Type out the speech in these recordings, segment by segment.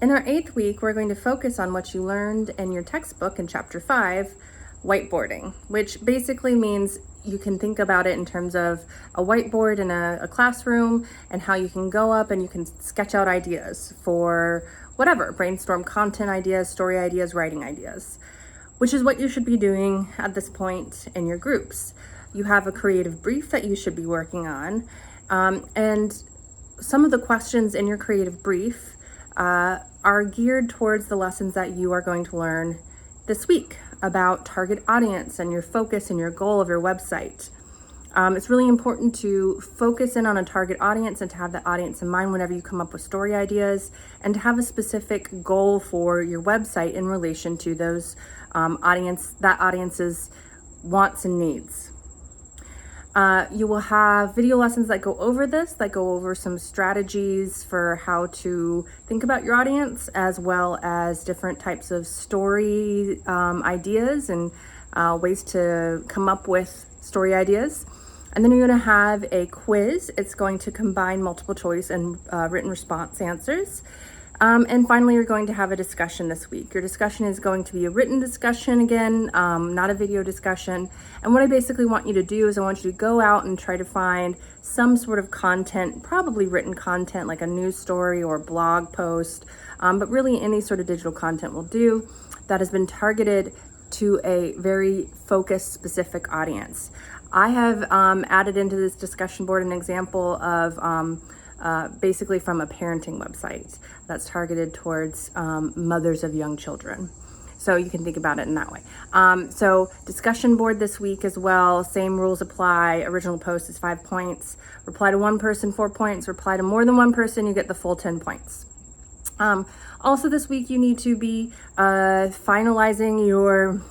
In our 8th week, we're going to focus on what you learned in your textbook in Chapter 5, whiteboarding, which basically means you can think about it in terms of a whiteboard in a classroom and how you can go up and you can sketch out ideas for whatever, brainstorm content ideas, story ideas, writing ideas, which is what you should be doing at this point in your groups. You have a creative brief that you should be working on, and some of the questions in your creative brief are geared towards the lessons that you are going to learn this week about target audience and your focus and your goal of your website. It's really important to focus in on a target audience and to have that audience in mind whenever you come up with story ideas, and to have a specific goal for your website in relation to those audience's wants and needs. You will have video lessons that go over this, that go over some strategies for how to think about your audience, as well as different types of story ideas and ways to come up with story ideas. And then you're going to have a quiz. It's going to combine multiple choice and written response answers. And finally, you're going to have a discussion this week. Your discussion is going to be a written discussion again, not a video discussion. And what I basically want you to do is I want you to go out and try to find some sort of content, probably written content like a news story or blog post, but really any sort of digital content will do that has been targeted to a very focused, specific audience. I have added into this discussion board an example of basically from a parenting website that's targeted towards mothers of young children. So you can think about it in that way. So discussion board this week as well, same rules apply. Original post is 5 points. Reply to one person, 4 points. Reply to more than one person, you get the full 10 points. Also this week, you need to be finalizing your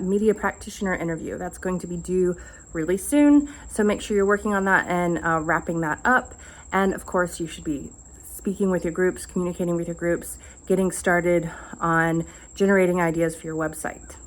media practitioner interview. That's going to be due really soon. So make sure you're working on that and wrapping that up. And of course, you should be speaking with your groups, communicating with your groups, getting started on generating ideas for your website.